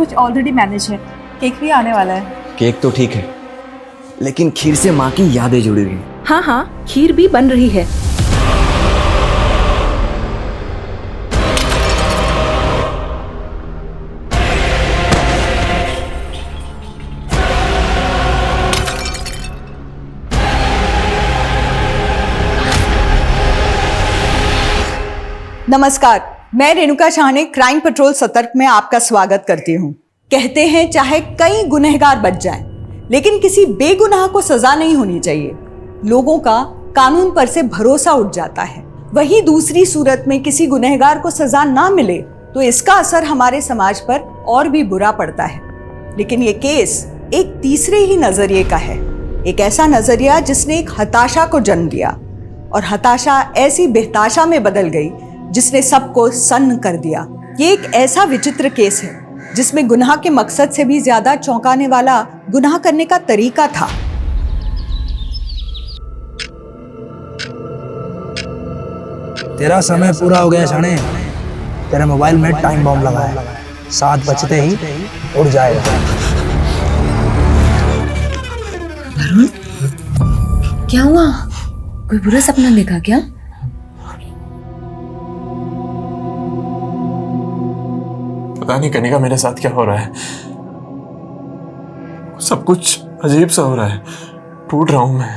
कुछ already manage है। Cake भी आने वाला है। केक तो ठीक है, लेकिन खीर से माँ की यादें जुड़ी हुई हैं। हाँ हाँ, खीर भी बन रही है। नमस्कार, मैं रेणुका शाहने क्राइम पेट्रोल सतर्क में आपका स्वागत करती हूँ। कहते हैं चाहे कई गुनहगार बच जाएं, लेकिन किसी बेगुनाह को सजा नहीं होनी चाहिए। लोगों का कानून पर से भरोसा उठ जाता है। वहीं दूसरी सूरत में किसी गुनहगार को सजा ना मिले तो इसका असर हमारे समाज पर और भी बुरा पड़ता है। लेकिन ये केस एक तीसरे ही नजरिए का है, एक ऐसा नजरिया जिसने एक हताशा को जन्म दिया और हताशा ऐसी बेहताशा में बदल गई जिसने सबको सन्न कर दिया। ये एक ऐसा विचित्र केस है जिसमें गुनाह के मकसद से भी ज्यादा चौंकाने वाला गुनाह करने का तरीका था। तेरा समय पूरा हो गया शाने। तेरे मोबाइल में टाइम बॉम्ब लगा है, 7 बजते ही उड़ जाएगा। वरुण, क्या हुआ? कोई बुरा सपना देखा क्या? पता नहीं कनिका, मेरे साथ क्या हो रहा है। सब कुछ अजीब सा हो रहा है। टूट रहा हूं मैं,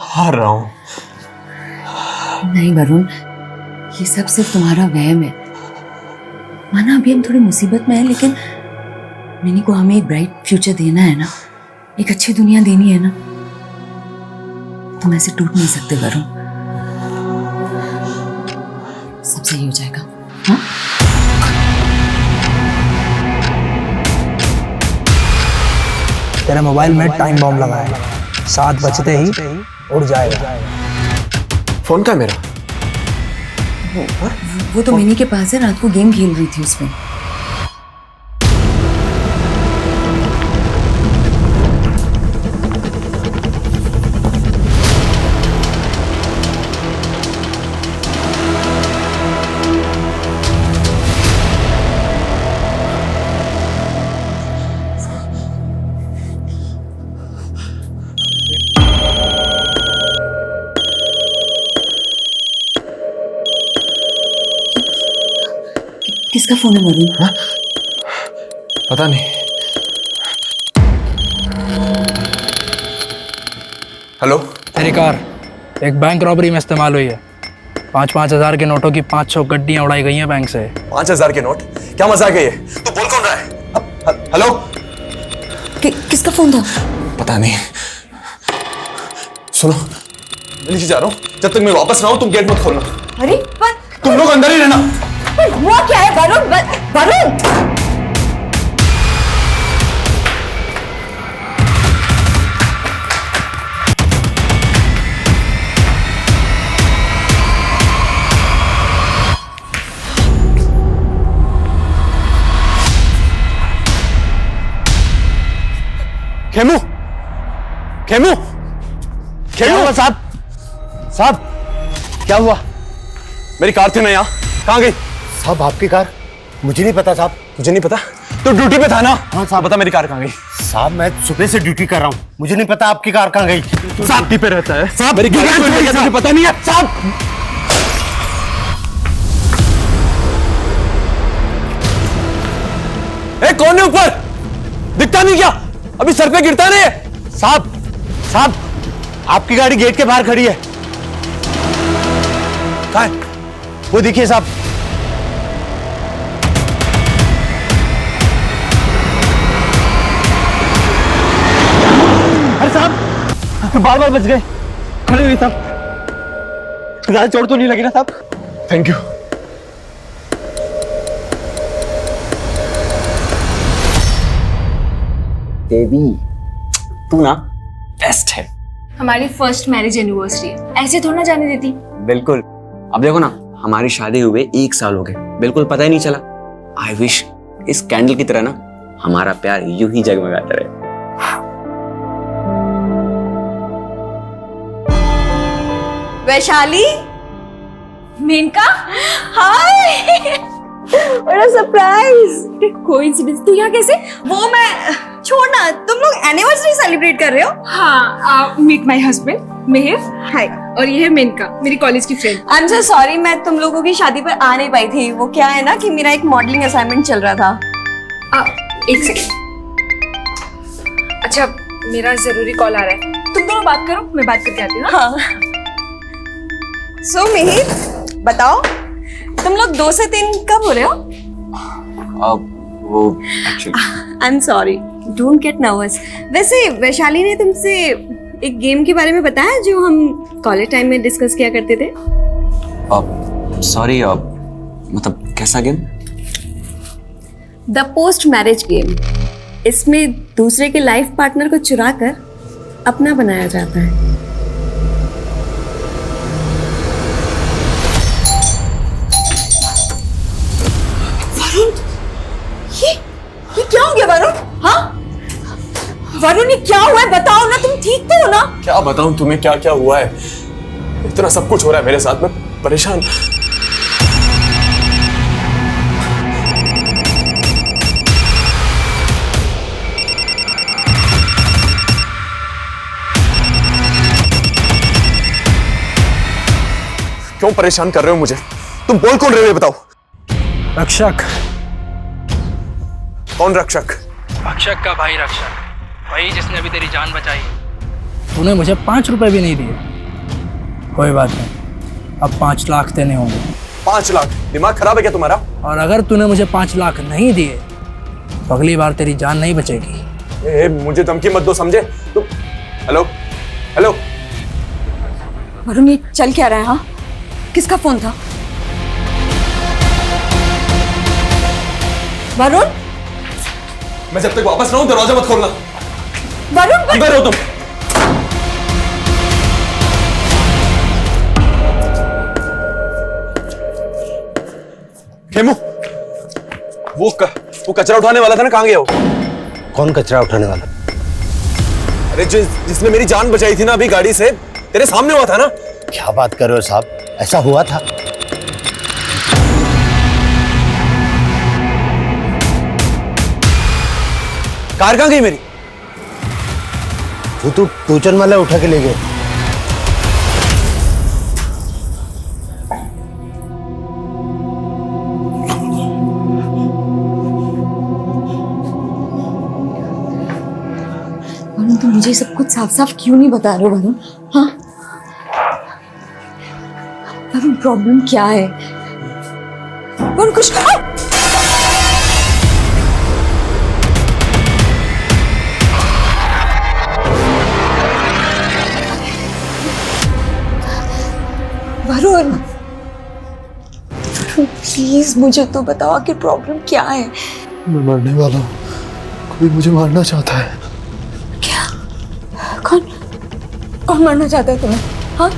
हार रहा हूं। नहीं वरुण, ये सब सिर्फ तुम्हारा वहम है। माना अभी हम थोड़ी मुसीबत में हैं, लेकिन मिनी को हमें एक ब्राइट फ्यूचर देना है ना, एक अच्छी दुनिया देनी है ना। तुम ऐसे टूट नहीं सकते वरुण। सब सही हो जाएगा। हाँ? तेरे मोबाइल में टाइम बॉम्ब लगा है, 7 बजते ही उड़ जाएगा। फोन का मेरा वो तो मिनी के पास है, रात को गेम खेल रही थी उसमें। किसका फोन है वरुण? हाँ? पता नहीं। हेलो। तेरी कार एक बैंक रॉबरी में इस्तेमाल हुई है। 5-5 हजार के नोटों की 500 गड्डियां उड़ाई गई हैं बैंक से। 5,000 के नोट? क्या मजाक है ये? तू बोल कौन रहा है? हेलो। किसका फोन था? पता नहीं। सुनो, मैं नीचे जा रहा हूँ। जब तक मैं वापस ना आऊं तुम गेट मत खोलना। अरे पर तुम लोग अंदर ही रहना। हुआ क्या है वरुण? वरुण! खेमू, खेमू, खेमू साहब, साहब क्या हुआ? मेरी कार थी ना यहाँ, कहाँ गई? साहब आपकी कार? मुझे नहीं पता साहब। मुझे नहीं पता? तो ड्यूटी पे था ना? हाँ साहब। बता मेरी कार कहाँ गई? साहब मैं सुबह से ड्यूटी कर रहा हूँ, मुझे नहीं पता आपकी कार कहाँ गई। ड्यूटी पे रहता है साहब मेरी कार मुझे तुझे पता नहीं है? साहब कौन है ऊपर? दिखता नहीं क्या? अभी सर पे गिरता नहीं है? साहब साहब आपकी गाड़ी गेट के बाहर खड़ी है। कहाँ है? वो देखिए साहब। अरे साहब बार बच गए। खड़े हुए साहब, ज्यादा चोट तो नहीं लगी ना साहब? Thank you. देवी, तू ना बेस्ट है। हमारी फर्स्ट मैरिज एनिवर्सरी है, ऐसे थोड़ा ना जाने देती। बिल्कुल। अब देखो ना, हमारी शादी हुए 1 साल हो गए, बिल्कुल पता ही नहीं चला। आई विश इस कैंडल की तरह ना हमारा प्यार यूं ही जगमगाता रहे। वैशाली, मेनका, हाय! बड़ा मेरा सरप्राइज। कोइंसिडेंस, तू यहाँ कैसे? वो मैं छोड़ना, तुम लोग एनिवर्सरी सेलिब्रेट कर रहे हो? हाँ, मीट माय हस्बैंड मिहिर। हाय। और ये है मेनका, मेरी कॉलेज की friend. I am so sorry, मैं तुम लोगों की शादी पर आ नहीं पाई थी। वो क्या है ना कि मेरा एक मॉडलिंग असाइनमेंट चल रहा था। एक सेकंड। अच्छा, मेरा जरूरी कॉल आ रहा है, तुम दोनों बात करो, मैं बात करके आती हूँ। हाँ। सो मिहिर, बताओ तुम लोग 2 से 3 कब हो रहे हो? वो actually I am sorry, don't get nervous. वैसे वैशाली ने तुमसे एक गेम के बारे में बताया जो हम कॉलेज टाइम में डिस्कस किया करते थे? सॉरी, मतलब कैसा game? The post marriage game. इसमें दूसरे के लाइफ पार्टनर को चुरा कर अपना बनाया जाता है। वरुण, ये क्या हो गया वरुण? हाँ वरुण, ये क्या हुआ है? बताओ ना, तुम ठीक तो हो ना? क्या बताऊं तुम्हें क्या क्या हुआ है? इतना सब कुछ हो रहा है मेरे साथ में, परेशान। क्यों परेशान कर रहे हो मुझे? तुम बोल कौन रहे हो बताओ? रक्षक। कौन रक्षक? रक्षक का भाई रक्षक, वही जिसने अभी तेरी जान बचाई। तूने मुझे 5 रुपए भी नहीं दिए। कोई बात नहीं, अब 5 लाख देने होंगे। 5 लाख? दिमाग खराब है क्या तुम्हारा? और अगर तूने मुझे 5 लाख नहीं दिए तो अगली बार तेरी जान नहीं बचेगी। मुझे धमकी मत दो, समझे तुम? Hello hello. वरुण, ये चल क्या रहा है? हाँ, किसका फोन था? वरुण, मैं जब तक वापस ना हूं दरवाजा मत खोलना। वरुण, अंदर हो तुम। खेमू, वो कचरा उठाने वाला था ना, कहां गया वो? कौन कचरा उठाने वाला? अरे जिसने मेरी जान बचाई थी ना अभी गाड़ी से, तेरे सामने हुआ था ना। क्या बात कर रहे हो साहब, ऐसा हुआ था? कार कहां गई मेरी? वो तो टूचन वाला उठा के ले गए। वरुण, तुम मुझे सब कुछ साफ साफ क्यों नहीं बता रहे हो वरुण? हाँ वरुण, प्रॉब्लम क्या है? वरुण, कुछ वरुण, प्लीज मुझे तो बताओ कि प्रॉब्लम क्या है? मैं मरने वाला हूं, कोई मुझे मारना चाहता है। क्या? कौन कौन मारना चाहता है तुम्हें? हाँ?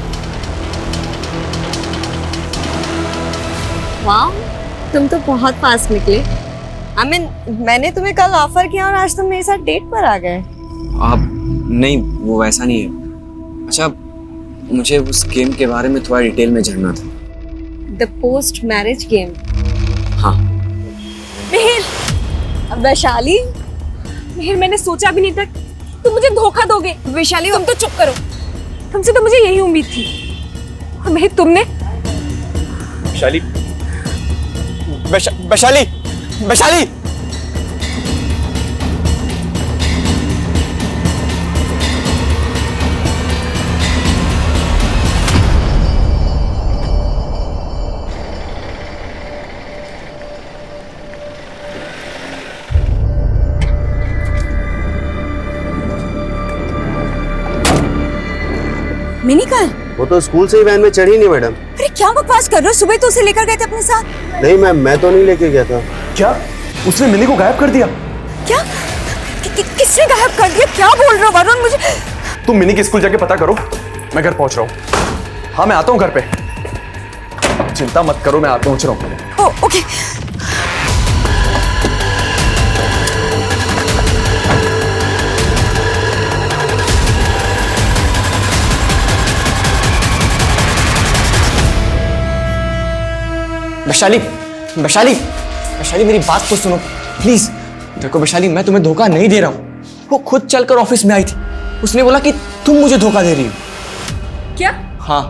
वाह, तुम तो बहुत फास्ट निकले। मैंने तुम्हें कल ऑफर किया और आज तुम मेरे साथ डेट पर आ गए। आप नहीं, वो वैसा नहीं है। अच्छा, मुझे उस गेम के बारे में थोड़ा डिटेल में जानना था। The post marriage game. हाँ। मिहिर, वैशाली, मिहिर, मैंने सोचा भी नहीं था तुम मुझे धोखा दोगे। वैशाली, तुम तो चुप करो, तुमसे तो मुझे यही उम्मीद थी। और मिहिर, तुमने वैशाली, वैशाली, वैशाली। Mini car? वो तो स्कूल से ही वैन में चढ़ी नहीं मैडम। अरे क्या बकवास कर रहे हो? सुबह तो उसे लेकर गए थे अपने साथ। नहीं मैम, मैं तो नहीं लेके गया था। क्या उसने मिनी को गायब कर दिया? क्या? किसने गायब कर दिया? क्या बोल रहे हो वरुण? मुझे तुम मिनी की स्कूल जाके पता करो, मैं घर पहुंच रहा हूँ। हाँ, मैं आता हूँ घर पे, चिंता मत करो, मैं पहुंच रहा हूँ। ओके। वैशाली, वैशाली, वैशाली मेरी बात तो सुनो प्लीज। देखो वैशाली, मैं तुम्हें धोखा नहीं दे रहा हूँ। वो खुद चलकर ऑफिस में आई थी, उसने बोला कि तुम मुझे धोखा दे रही हो। क्या? हाँ,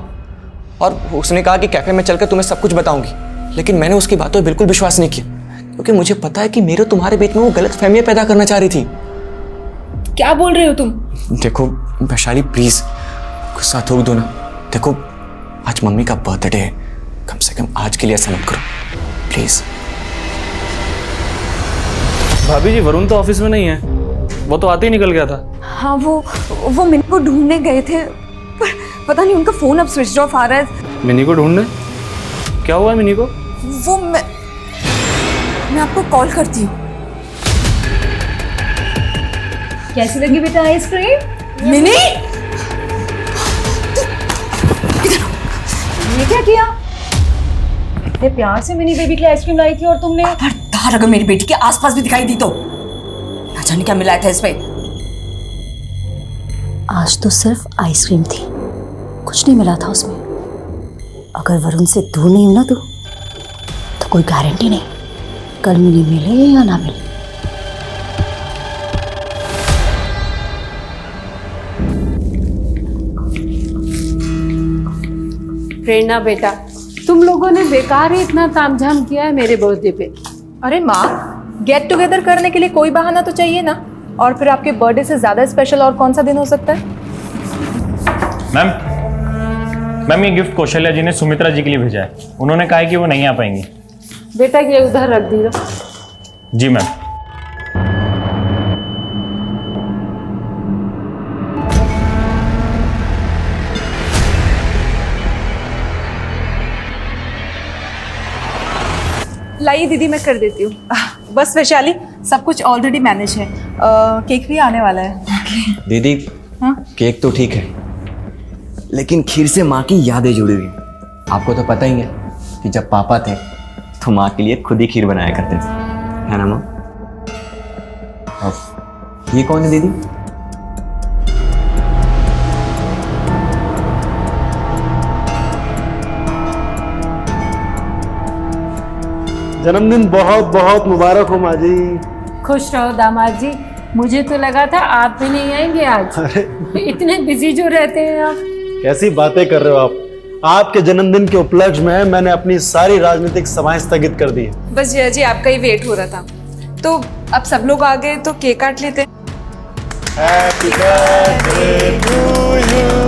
और उसने कहा कि कैफे में चलकर तुम्हें सब कुछ बताऊंगी, लेकिन मैंने उसकी बातों पर बिल्कुल विश्वास नहीं किया, क्योंकि मुझे पता है कि मेरे तुम्हारे बीच में वो गलत फहमियां पैदा करना चाह रही थी। क्या बोल रहे हो तुम? देखो वैशाली प्लीज गुस्सा थोक दो ना। देखो आज मम्मी का बर्थडे है, कम से कम आज के लिए ऐसा मत करो प्लीज। भाभी जी, वरुण तो ऑफिस में नहीं है, वो तो आते ही निकल गया था। हाँ, वो मिनी को ढूंढने गए थे, पर पता नहीं उनका फोन अब स्विच ऑफ आ रहा है। मिनी को ढूंढने? क्या हुआ है मिनी को? वो मैं आपको कॉल करती हूँ। कैसी लगी बेटा आइसक्रीम? मिनी, ये क्या किया? इतने प्यार से मिनी बेबी के लिए आइसक्रीम लाई थी और तुमने। खबरदार, अगर मेरी बेटी के आसपास भी दिखाई दी तो ना जाने क्या मिलाया था इसमें। आज तो सिर्फ आइसक्रीम थी, कुछ नहीं मिला था उसमें। अगर वरुण से दूर नहीं हूं ना तो कोई गारंटी नहीं कल मिनी मिले या ना मिले। प्रेरणा बेटा, तुम लोगों ने बेकार ही इतना तामझाम किया है मेरे बर्थडे पे। अरे माँ, गेट टुगेदर करने के लिए कोई बहाना तो चाहिए ना। और फिर आपके बर्थडे से ज्यादा स्पेशल और कौन सा दिन हो सकता है? मैम ये गिफ्ट कौशल्या जी ने सुमित्रा जी के लिए भेजा है। उन्होंने कहा है कि वो नहीं आ पाएंगी। बेटा ये उधर रख दीजिए। जी मैम। लाइए दीदी, मैं कर देती हूँ। बस वैशाली, सब कुछ ऑलरेडी मैनेज है। केक भी आने वाला है। दीदी केक तो ठीक है, लेकिन खीर से माँ की यादें जुड़ी हुई हैं। आपको तो पता ही है कि जब पापा थे तो माँ के लिए खुद ही खीर बनाया करते थे, है ना माँ? अब ये कौन है दीदी? जन्मदिन बहुत बहुत मुबारक हो माँ जी। खुश रहो दामाद जी। मुझे तो लगा था आप भी नहीं आएंगे आज। इतने बिजी जो रहते हैं आप। कैसी बातें कर रहे हो आप? आपके जन्मदिन के उपलक्ष्य में मैंने अपनी सारी राजनीतिक सभाएं स्थगित कर दी है। बस जया जी आपका ही वेट हो रहा था, तो अब सब लोग आ गए तो केक काट लेते हैं। Happy birthday to you.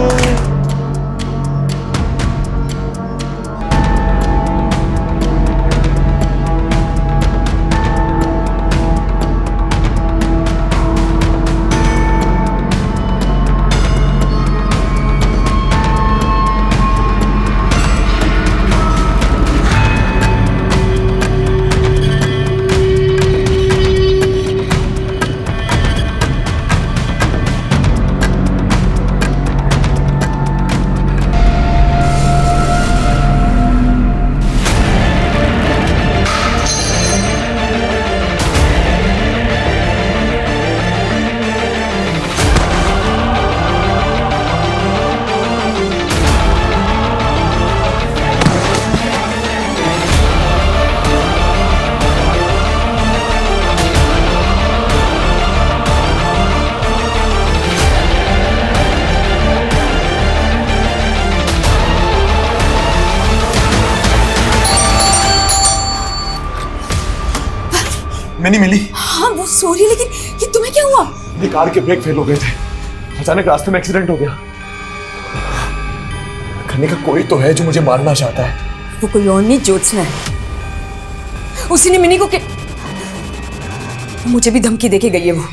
मैंने मिली। हाँ वो सॉरी, लेकिन ये तुम्हें क्या हुआ? ये कार के ब्रेक फेल हो गए थे, अचानक रास्ते में एक्सीडेंट हो गया। करने का कोई तो है जो मुझे मारना चाहता है। वो कोई और नहीं, ज्योत्सना है। उसी ने मिनी को मुझे भी धमकी देके गई है वो।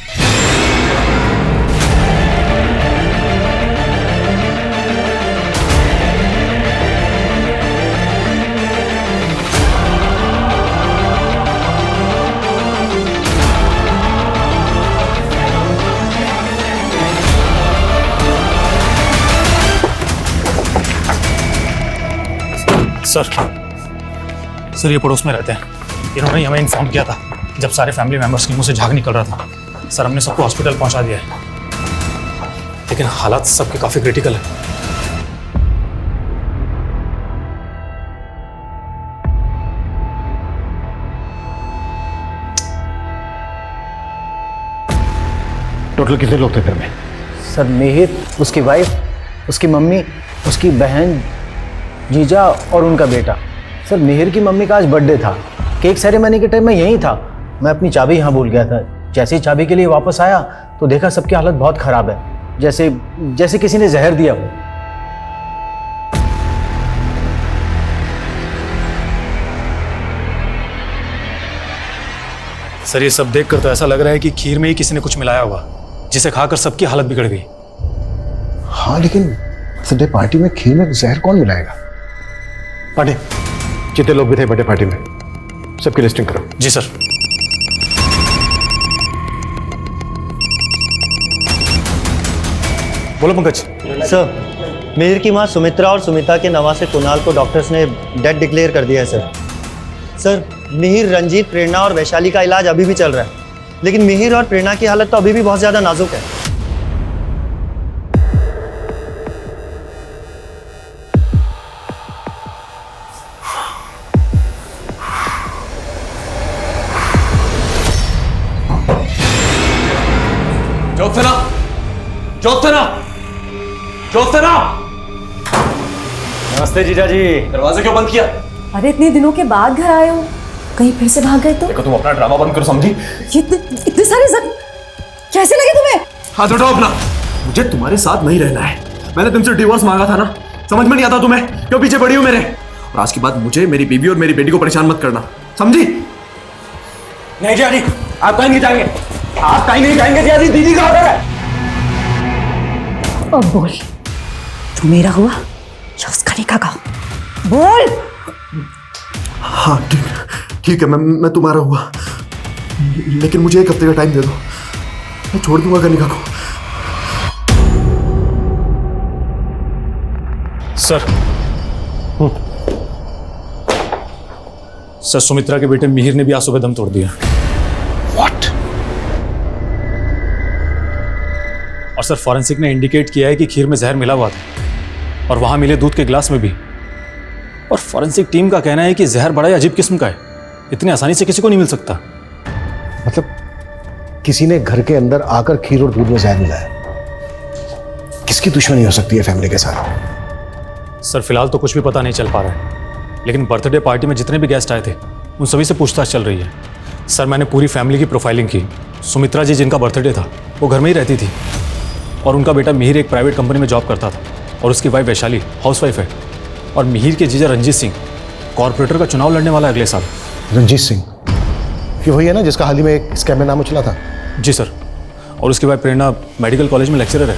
सर ये पड़ोस में रहते हैं। इन्होंने हमें इन्फॉर्म किया था जब सारे फैमिली मेंबर्स के मुंह से झाग निकल रहा था। सर हमने सबको हॉस्पिटल पहुंचा दिया है, लेकिन हालात सबके काफी क्रिटिकल है। टोटल कितने लोग थे घर में? सर मिहिर, उसकी वाइफ, उसकी मम्मी, उसकी बहन, जीजा और उनका बेटा। सर मिहिर की मम्मी का आज बर्थडे था। केक सेरेमनी के टाइम मैं यहीं था। मैं अपनी चाबी यहाँ भूल गया था। जैसे ही चाबी के लिए वापस आया तो देखा सबकी हालत बहुत ख़राब है, जैसे किसी ने जहर दिया हो। सर ये सब देखकर तो ऐसा लग रहा है कि खीर में ही किसी ने कुछ मिलाया होगा, जिसे खाकर सबकी हालत बिगड़ गई। हाँ लेकिन बर्थडे पार्टी में खीर में जहर कौन मिलाएगा? पार्टी जितने लोग भी थे बर्थडे पार्टी में, सबकी लिस्टिंग करो। जी सर। बोलो पंकज। सर मिहिर की मां सुमित्रा और सुमिता के नवासे कुणाल को डॉक्टर्स ने डेड डिक्लेयर कर दिया है सर। सर मिहिर, रंजीत, प्रेरणा और वैशाली का इलाज अभी भी चल रहा है, लेकिन मिहिर और प्रेरणा की हालत तो अभी भी बहुत ज्यादा नाजुक है। ज्योत्सना, ज्योत्सना, ज्योत्सना! नमस्ते जीजा जी। दरवाजा क्यों बंद किया? अरे इतने दिनों के बाद घर आए हो, कहीं फिर से भाग गए तो? देखो तुम अपना ड्रामा बंद करो, समझी? इतने सारे जख्म कैसे लगे तुम्हें? हाथ उठाओ अपना। मुझे तुम्हारे साथ नहीं रहना है। मैंने तुमसे डिवोर्स मांगा था ना, समझ में नहीं आता तुम्हें? क्यों पीछे पड़ी हो मेरे? और आज के बाद मुझे, मेरी बीवी और मेरी बेटी को परेशान मत करना, समझी? नहीं जी, आप कहीं नहीं जाएंगे, आप कहीं नहीं जाएंगे जी। दीदी कहाँ पर है? अब बोल, तू मेरा हुआ या उसका निकाह का? बोल। हाँ ठीक है, मैं तुम्हारा हुआ, लेकिन मुझे 1 हफ्ते का टाइम दे दो, मैं छोड़ दूंगा कनिका को। सर सर सुमित्रा के बेटे मिहिर ने भी आज सुबह दम तोड़ दिया। What? और सर फॉरेंसिक ने इंडिकेट किया है कि खीर में जहर मिला हुआ था और वहां मिले दूध के गिलास में भी। और फॉरेंसिक टीम का कहना है कि जहर बड़ा ही अजीब किस्म का है, इतनी आसानी से किसी को नहीं मिल सकता। मतलब किसी ने घर के अंदर आकर खीर और दूध में जहर मिलाया? किसकी दुश्मनी हो सकती है फैमिली के साथ? सर फिलहाल तो कुछ भी पता नहीं चल पा रहा है, लेकिन बर्थडे पार्टी में जितने भी गेस्ट आए थे उन सभी से पूछताछ चल रही है। सर मैंने पूरी फैमिली की प्रोफाइलिंग की। सुमित्रा जी जिनका बर्थडे था वो घर में ही रहती थी, और उनका बेटा मिहिर एक प्राइवेट कंपनी में जॉब करता था, और उसकी वाइफ वैशाली हाउसवाइफ है। और मिहिर के जीजा रंजीत सिंह कॉर्पोरेटर का चुनाव लड़ने वाला है अगले साल। रंजीत सिंह ये वही है ना जिसका हाल ही में एक स्कैम में नाम उछला था? जी सर। और उसकी वाइफ प्रेरणा मेडिकल कॉलेज में लेक्चरर है।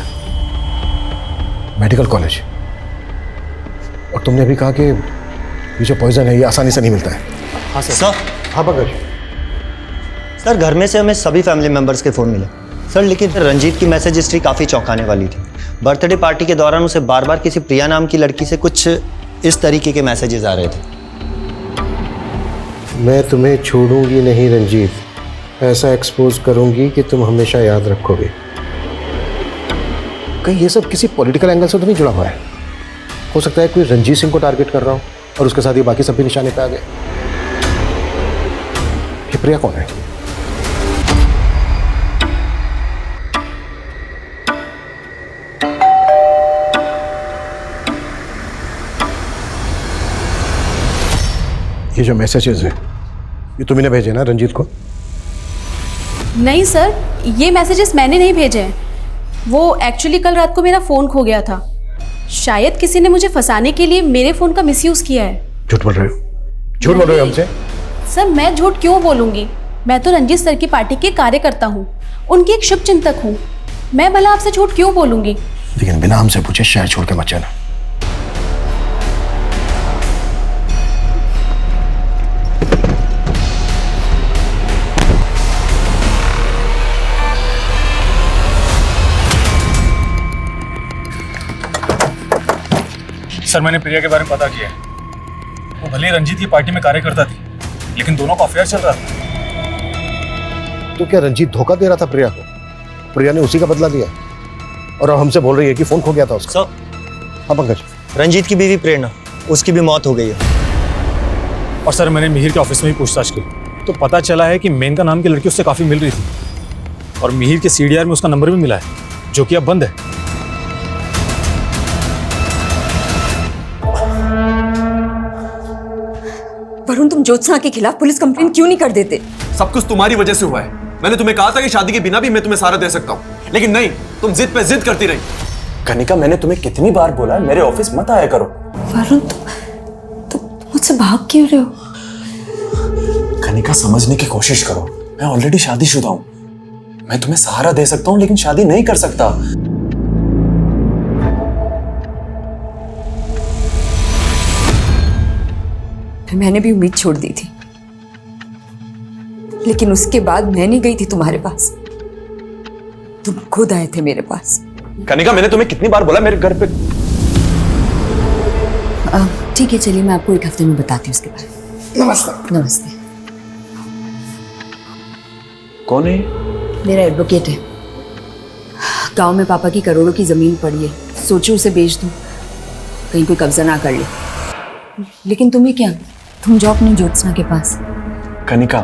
Medical college? और तुमने अभी कहा कि ये जो पॉइजन है ये आसानी से नहीं मिलता है? हाँ सर। सर हाँ पंकज। सर घर में से हमें सभी फैमिली मेंबर्स के फ़ोन मिले सर, लेकिन रंजीत की मैसेज हिस्ट्री काफ़ी चौंकाने वाली थी। बर्थडे पार्टी के दौरान उसे बार बार किसी प्रिया नाम की लड़की से कुछ इस तरीके के मैसेजेस आ रहे थे। मैं तुम्हें छोड़ूंगी नहीं रंजीत, ऐसा एक्सपोज करूंगी कि तुम हमेशा याद रखोगे। कहीं ये सब किसी पॉलिटिकल एंगल से तो नहीं जुड़ा हुआ है? हो सकता है कोई रंजीत सिंह को टारगेट कर रहा हो और उसके साथ ये बाकी सब भी निशाने पे आ गए। ये प्रिया कौन है? ये जो मैसेजेस हैं ये तुमने भेजे ना रंजीत को? नहीं सर, ये मैसेजेस मैंने नहीं भेजे हैं। वो एक्चुअली कल रात को मेरा फ़ोन खो गया था। शायद किसी ने मुझे फंसाने के लिए मेरे फ़ोन का मिसयूज़ किया है। झूठ बोल रहे हो? झूठ बोल रहे हो हमसे? सर मैं झूठ क्यों बोलूँगी? मैं तो रंजीत सर की पार्टी के कार्यकर्ता हूँ, उनकी एक शुभ चिंतक हूँ। मैं भला आपसे झूठ क्यों बोलूँगी? लेकिन बिना हमसे पूछे शहर छोड़ के मत जाना। सर मैंने प्रिया के बारे में पता किया है। वो भले ही रंजीत की पार्टी में कार्यकर्ता थी, लेकिन दोनों का अफेयर चल रहा था। तो क्या रंजीत धोखा दे रहा था प्रिया को? प्रिया ने उसी का बदला लिया और अब हमसे बोल रही है कि फोन खो गया था उसका। हाँ पंकज। रंजीत की बीवी प्रेरणा, उसकी भी मौत हो गई है। और सर मैंने मिहिर के ऑफिस में भी पूछताछ की तो पता चला है कि मेनका नाम की लड़की उससे काफ़ी मिल रही थी। और मिहिर के सीडीआर में उसका नंबर भी मिला है, जो कि अब बंद है। वरुण, तुम ज्योत्सना के खिलाफ पुलिस कंप्लेंट क्यों नहीं कर देते? सब कुछ तुम्हारी वजह से हुआ है। मैंने तुम्हें कहा था कि शादी के बिना भी मैं तुम्हें सारा दे सकता हूँ, लेकिन नहीं, तुम जिद पे जिद करती रही। कनिका, मैंने तुम्हें कितनी बार बोला है मेरे ऑफिस मत आया करो। वरुण, तुम मुझसे भाग क्यों रहे हो? कनिका, समझने की कोशिश करो। मैं ऑलरेडी शादीशुदा हूँ। मैं तुम्हें सहारा दे सकता हूँ, लेकिन शादी नहीं कर सकता। मैंने भी उम्मीद छोड़ दी थी, लेकिन उसके बाद मैं नहीं गई थी तुम्हारे पास, तुम खुद आए थे मेरे पास। कनिका, मैंने तुम्हें कितनी बार बोला मेरे घर पे। ठीक है, चलिए मैं आपको एक हफ्ते में बताती हूँ उसके बारे में। नमस्ते। नमस्ते। कौन है? मेरा एडवोकेट है। गांव में पापा की करोड़ों की जमीन पड़ी है, सोचो उसे बेच दूं, कहीं कोई कब्जा ना कर ले। लेकिन तुम्हें क्या, तुम जाओ अपनी ज्योत्सना के पास। कनिका,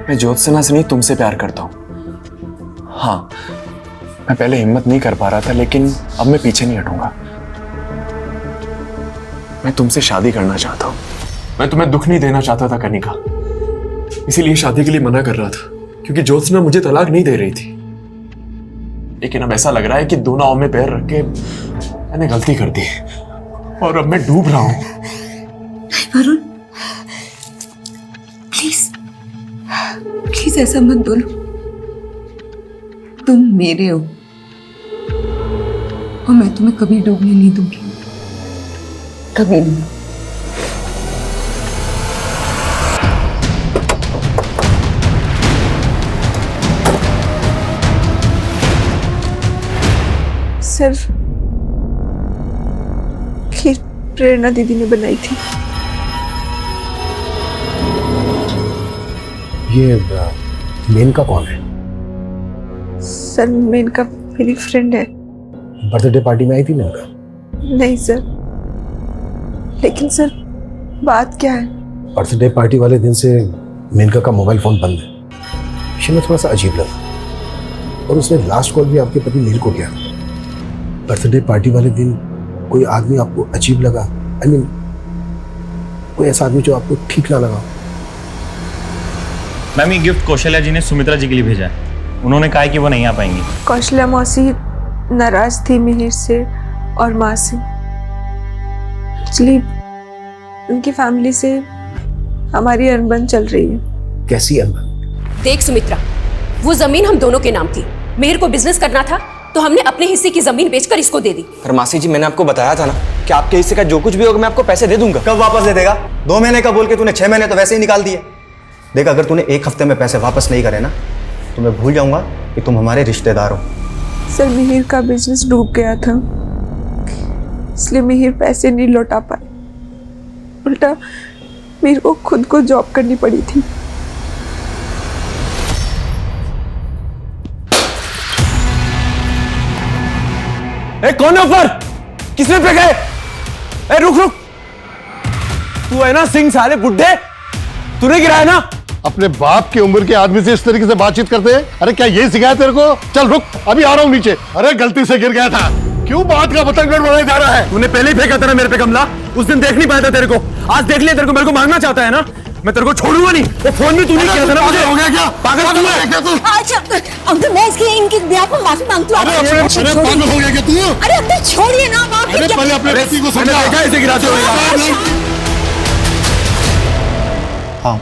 मैं ज्योत्सना से नहीं तुमसे प्यार करता हूँ। हाँ, मैं पहले हिम्मत नहीं कर पा रहा था, लेकिन अब मैं पीछे नहीं हटूंगा। मैं तुमसे शादी करना चाहता हूँ। मैं तुम्हें दुख नहीं देना चाहता था कनिका, इसीलिए शादी के लिए मना कर रहा था, क्योंकि ज्योत्सना मुझे तलाक नहीं दे रही थी। लेकिन अब ऐसा लग रहा है कि दो नाव में पैर रख के मैंने गलती कर दी और अब मैं डूब रहा हूं। वरुण, प्लीज प्लीज ऐसा मत बोलो। तुम मेरे हो और मैं तुम्हें कभी डूबने नहीं दूंगी, कभी नहीं। सिर्फ खीर प्रेरणा दीदी ने बनाई थी। ये मेनका कौन है? सर, मेनका मेरी फ्रेंड है। बर्थडे पार्टी में आई थी मेनका? नहीं सर, लेकिन सर बात क्या है? बर्थडे पार्टी वाले दिन से मेनका का मोबाइल फोन बंद है। इसे में थोड़ा सा अजीब लगा, और उसने लास्ट कॉल भी आपके पति मिहिर को किया। बर्थडे पार्टी वाले दिन कोई आदमी आपको अजीब लगा? आई मीन कोई ऐसा आदमी जो आपको ठीक ना लगा? मैम, ये गिफ्ट कौशल्या जी ने सुमित्रा जी के लिए भेजा है। उन्होंने कहा है कि वो नहीं आ पाएंगी। कौशल्या मौसी नाराज थी मिहिर से और माँ से। एक्चुअली उनकी फैमिली से हमारी अनबन चल रही है। कैसी अनबन? देख सुमित्रा, वो जमीन हम दोनों के नाम थी। मिहिर को बिजनेस करना था तो हमने अपने हिस्से की जमीन बेचकर इसको दे दी। पर मासी जी, मैंने आपको बताया था ना कि आपके हिस्से का जो कुछ भी होगा मैं आपको पैसे दे दूंगा। कब वापस दे देगा? 2 महीने का बोल के तूने 6 महीने तो वैसे ही निकाल दिए। देख, अगर तूने 1 हफ्ते में पैसे वापस नहीं करे ना, तो मैं भूल जाऊंगा कि तुम हमारे रिश्तेदार हो। सर, मिहिर का बिजनेस डूब गया था, इसलिए मिहिर पैसे नहीं लौटा पाए। उल्टा मिहिर को खुद को जॉब करनी पड़ी थी। ए, कौन है ऊपर? किसने फेंका है? ए, रुक रुक, तू है ना सिंह साले बुड्ढे, तूने गिराया ना? अपने बाप की उम्र के आदमी से इस तरीके से बातचीत करते हैं? अरे क्या ये सिखाया तेरे को? चल रुक, अभी आ रहा हूं नीचे। अरे गलती से गिर गया था, क्यों बात का पतंग बढ़ाया जा रहा है? तूने पहले ही फेंका था ना मेरे पे कमला। उस दिन देख नहीं पाया था तेरे को, आज देख लिया। तेरे को मेरे को मारना चाहता है ना? मैं तेरे को छोड़ूंगा नहीं। वो फोन भी तूने किया था ना मुझे। हो गया क्या? पागल हो गया क्या तू? अच्छा अंकल, मैं इसके इनके ब्याह को माफी मांगती हूँ। अरे पागल हो गया क्या तू? अरे अंकल छोड़िए ना आप। अरे पहले अपने पति को समझा। देखा इसे गिराते हुए। हाँ,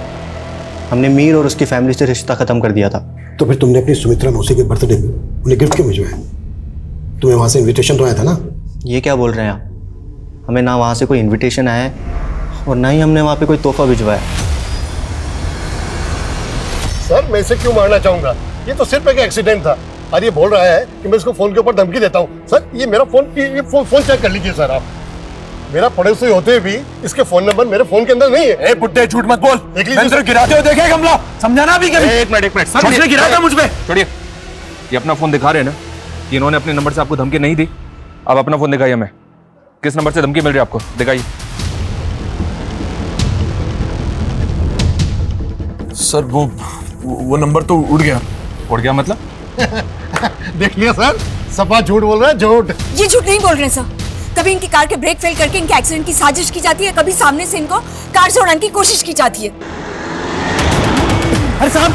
हमने मीर और उसकी फैमिली से रिश्ता खत्म कर दिया था। तो फिर तुमने अपनी सुमित्रा मौसी के बर्थडे में उन्हें गिफ्ट क्यों भिजवाया? तुम्हें वहां से इनविटेशन तो आया था ना? ये क्या बोल रहे हैं आप? हमें ना वहाँ से कोई इनविटेशन आया है और ना ही हमने वहाँ पे कोई तोहफा भिजवाया। सर, मैं इसे क्यों मारना चाहूंगा? ये तो सिर्फ एक एक्सीडेंट था, और ये बोल रहा है कि मैं इसको फोन के ऊपर धमकी देता हूँ। सर, ये मेरा फोन चेक कर लीजिए सर। आप मेरा पड़ोसी होते हुए भी इसके फोन नंबर मेरे फोन के अंदर नहीं है। ए बुड्ढे, झूठ मत बोल। देख लीजिए, मैंने गिराते हुए देखा है कमला, समझाना भी कभी। एक मिनट सर, उसने गिराया था मुझ पे। छोड़िए, ये अपना फोन दिखा रहे हैं ना कि इन्होंने अपने नंबर से आपको धमकी नहीं दी। आप अपना फोन दिखाइए हमें, किस नंबर से धमकी मिल रही है आपको, दिखाइए। सर वो नंबर तो उड़ गया। उड़ गया मतलब? देख लिया सर, सपा झूठ बोल रहा है, झूठ। ये झूठ नहीं बोल रहे सर। कभी इनकी कार के ब्रेक फेल करके इनके एक्सीडेंट की साजिश की जाती है, कभी सामने से इनको कार से उड़ाने की कोशिश की जाती है। अरे साहब,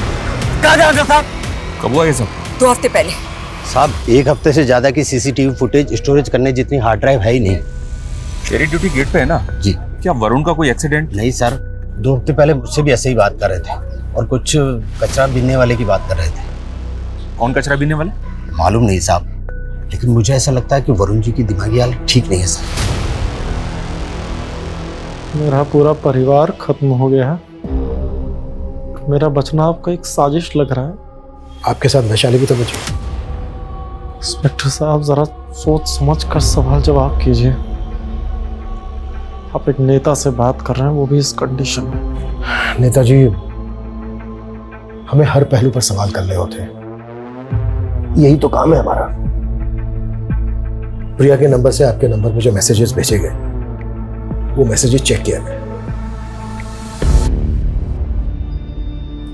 कहाँ जा रहे साहब? कब हुआ ये सब? 2 हफ्ते पहले। साहब, 1 हफ्ते से ज्यादा की सीसीटीवी फुटेज स्टोरेज करने जितनी हार्ड ड्राइव है ही नहीं। तेरी ड्यूटी गेट पे है ना? जी। क्या वरुण का कोई एक्सीडेंट? नहीं सर, 2 हफ्ते पहले मुझसे भी ऐसे ही बात कर रहे थे और कुछ कचरा बीनने वाले की बात कर रहे थे। कौन कचरा बीनने वाले? मालूम नहीं साहब, लेकिन मुझे ऐसा लगता है कि वरुण जी की दिमागी हालत ठीक नहीं है सर। मेरा पूरा परिवार खत्म हो गया है। मेरा बचना आपका एक साजिश लग रहा है। आपके साथ वैशाली भी तो बची। इंस्पेक्टर साहब, जरा सोच समझ कर सवाल जवाब कीजिए। आप एक नेता से बात कर रहे हैं, वो भी इस कंडीशन में। नेताजी, हमें हर पहलू पर सवाल करने होते हैं, यही तो काम है हमारा। प्रिया के नंबर से आपके नंबर पे जो मैसेजेस भेजे गए, वो मैसेजेस चेक किया मैंने।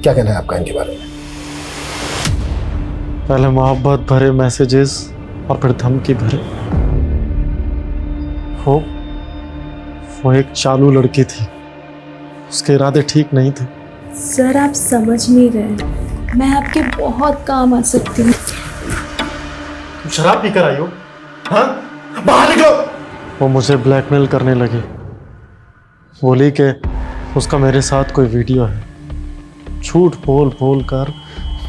क्या कहना है आपका इनके बारे में? पहले मोहब्बत भरे मैसेजेस और फिर धमकी भरे। वो एक चालू लड़की थी, उसके इरादे ठीक नहीं थे। सर, आप समझ नहीं रहे, मैं आपके बहुत काम आ सकती हूँ। तुम शराब पीकर आई हो? हाँ? बाहर निकलो! वो मुझे ब्लैकमेल करने लगी, बोली कि उसका मेरे साथ कोई वीडियो है। झूठ बोल बोल कर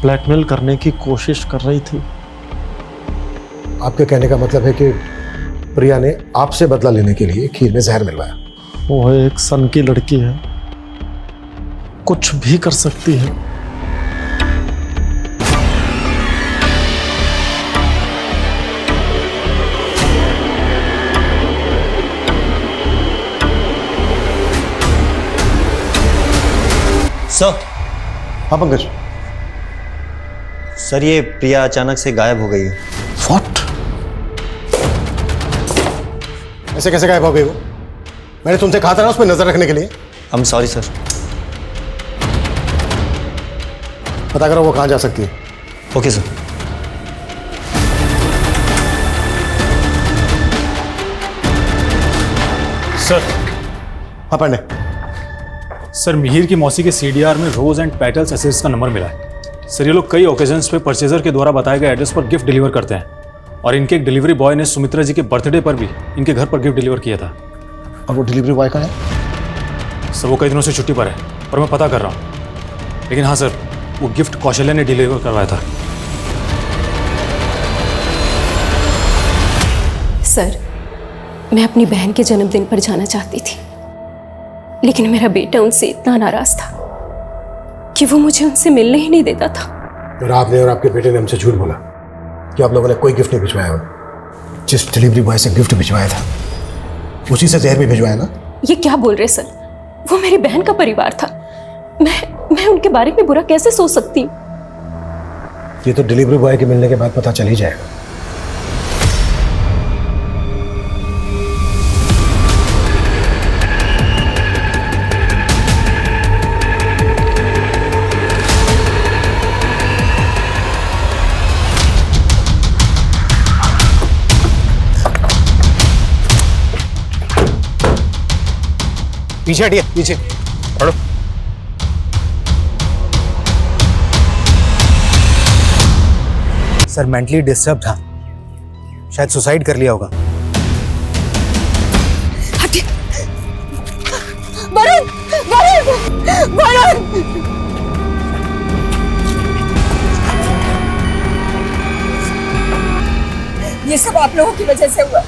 ब्लैकमेल करने की कोशिश कर रही थी। आपके कहने का मतलब है कि प्रिया ने आपसे बदला लेने के लिए खीर में जहर मिलवाया। वो एक सन की लड़की है, कुछ भी कर सकती है। सर। हाँ पंकज। सर, ये प्रिया अचानक से गायब हो गई है। What? ऐसे कैसे गायब हो गई वो? मैंने तुमसे कहा था ना उस पर नजर रखने के लिए। I'm sorry sir. पता करो वो कहाँ जा सकती है। Okay sir. सर। हाँ पांडे। सर, मिहिर की मौसी के सीडीआर में रोज एंड पेटल्स एसेट्स का नंबर मिला है। सर, ये लोग कई ओकेजन्स पे परचेजर के द्वारा बताए गए एड्रेस पर गिफ्ट डिलीवर करते हैं, और इनके एक डिलीवरी बॉय ने सुमित्रा जी के बर्थडे पर भी इनके घर पर गिफ्ट डिलीवर किया था। और वो डिलीवरी बॉय कहाँ है? सर, वो कई दिनों से छुट्टी पर है और मैं पता कर रहा हूँ। लेकिन हाँ सर, वो गिफ्ट कौशल्या ने डिलीवर करवाया था। सर, मैं अपनी बहन के जन्मदिन पर जाना चाहती थी, लेकिन मेरा बेटा उनसे इतना नाराज था कि वो मुझे उनसे मिलने ही नहीं देता था। और आपने और आपके बेटे ने हमसे झूठ बोला कि आप लोगों ने कोई गिफ्ट नहीं भिजवाया उन्हें। जिस डिलीवरी बॉय से गिफ्ट भिजवाया था, उसी से जहर भी भिजवाया ना? ये क्या बोल रहे सर? वो मेरी बहन का परिवार था। मैं उनके बारे में बुरा कैसे सोच सकती हूँ? ये तो डिलीवरी बॉय के मिलने के बाद पता चल ही जाएगा। पीछे हटिए, पीछे हटो। सर, मेंटली डिस्टर्ब था, शायद सुसाइड कर लिया होगा। हटिए। वरुण! वरुण! वरुण! ये सब आप लोगों की वजह से हुआ।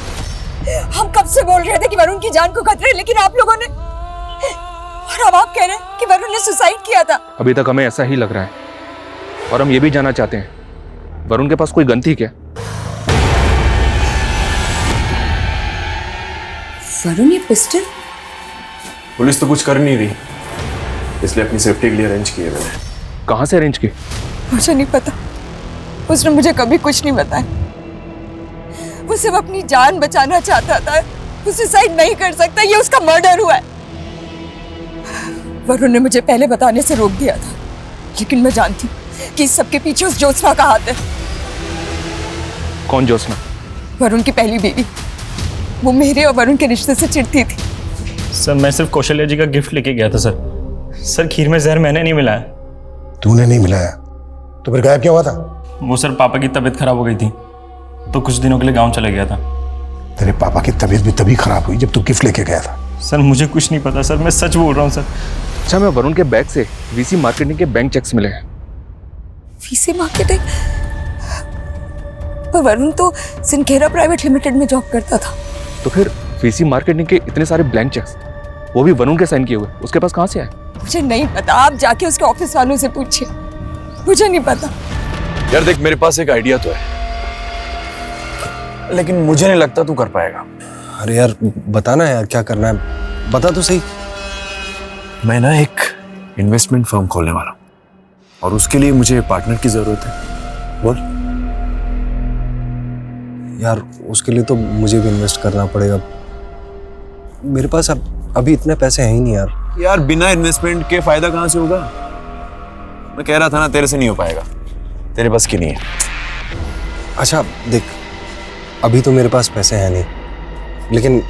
हम कब से बोल रहे थे कि वरुण की जान को खतरा है, लेकिन आप लोगों ने, और अब आप कह रहे हैं कि वरुण ने सुसाइड किया था। अभी तक हमें ऐसा ही लग रहा है, और हम ये भी जानना चाहते हैं, वरुण के पास कोई गन थी क्या? वरुण, ये पिस्टल? पुलिस तो कुछ कर नहीं रही, इसलिए अपनी सेफ्टी के लिए अरेंज किए मैंने। कहाँ से अरेंज किए? मुझे नहीं पता, उसने मुझे कभी कुछ नहीं बताया। वो सिर्फ अपनी जान बचाना चाहता था, वो सुसाइड नहीं कर सकता, ये उसका मर्डर हुआ है। वरुण ने मुझे पहले बताने से रोक दिया था, लेकिन मैं जानती कि इस सबके पीछे उस ज्योत्सना का हाथ है। कौन ज्योत्सना? वरुण की पहली बीवी। वो मेरे और वरुण के रिश्ते से चिढ़ती थी। सर मैं सिर्फ कौशल्या जी का गिफ्ट लेके गया था सर। सर खीर में जहर मैंने नहीं मिलाया। तूने नहीं मिलाया तो फिर गायब क्या हुआ था? वो सर पापा की तबीयत खराब हो गई थी तो कुछ दिनों के लिए गांव चला गया था। तेरे पापा की तबीयत भी तभी खराब हुई जब तू गिफ्ट लेके गया था। सर मुझे कुछ नहीं पता सर, मैं सच बोल रहा हूँ सर। अच्छा, मैं वरुण के बैग से वीसी मार्केटिंग के बैंक चेक्स मिले हैं। VC marketing? पर वरुण तो सिनखेरा प्राइवेट लिमिटेड में जॉब करता था। तो फिर वीसी मार्केटिंग के इतने सारे ब्लैंक चेक्स, वो भी वरुण के साइन किए हुए, उसके पास कहाँ से आए? मुझे नहीं पता, आप जाके उसके ऑफिस वालों से पूछिए, मुझे नहीं पता। यार देख, मेरे पास एक आइडिया तो है, लेकिन मुझे नहीं लगता तू कर पाएगा। अरे यार बताना यार, क्या करना है बता तो सही। मैं ना एक इन्वेस्टमेंट फर्म खोलने वाला हूँ और उसके लिए मुझे पार्टनर की जरूरत है। बोल। यार उसके लिए तो मुझे भी इन्वेस्ट करना पड़ेगा। मेरे पास अभी इतने पैसे हैं ही नहीं यार। यार बिना इन्वेस्टमेंट के फायदा कहाँ से होगा? मैं कह रहा था ना, तेरे से नहीं हो पाएगा, तेरे बस की नहीं है। अच्छा देख, अभी तो मेरे पास पैसे हैं नहीं, लेकिन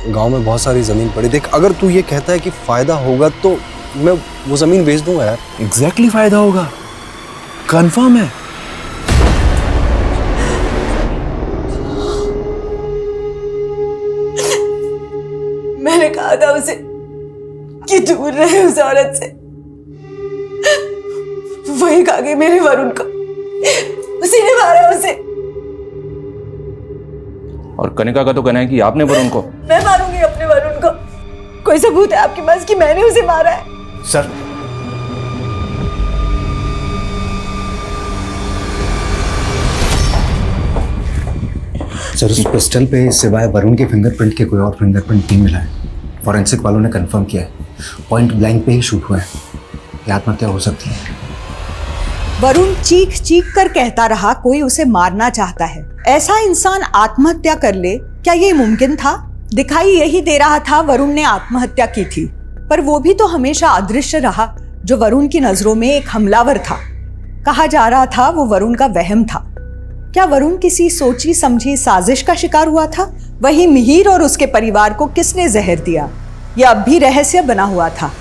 गांव में बहुत सारी जमीन पड़ी। देख अगर तू ये कहता है कि फायदा होगा तो मैं वो जमीन बेच दूंगा यार। एग्जैक्टली फायदा होगा, कंफर्म है। मैंने कहा था उसे कि दूर रहे उस औरत से, वही खा गई मेरे वरुण को, उसी ने मारा उसे। और कनिका का तो कहना है कि आपने वरुण को। मैं मारूंगी अपने वरुण को। कोई सबूत है आपके पास कि मैंने उसे मारा है? सर सर उस पिस्टल पे सिवाय वरुण के फिंगरप्रिंट के कोई और फिंगरप्रिंट नहीं मिला है। फॉरेंसिक वालों ने कंफर्म किया है, पॉइंट ब्लैंक पे ही शूट हुआ है। ये आत्महत्या हो सकती है। वरुण चीख चीख कर कहता रहा कोई उसे मारना चाहता है। ऐसा इंसान आत्महत्या कर ले, क्या ये मुमकिन था? दिखाई यही दे रहा था वरुण ने आत्महत्या की थी, पर वो भी तो हमेशा अदृश्य रहा जो वरुण की नजरों में एक हमलावर था। कहा जा रहा था वो वरुण का वहम था। क्या वरुण किसी सोची समझी साजिश का शिकार हुआ था? वही मिहिर और उसके परिवार को किसने जहर दिया, यह अब भी रहस्य बना हुआ था।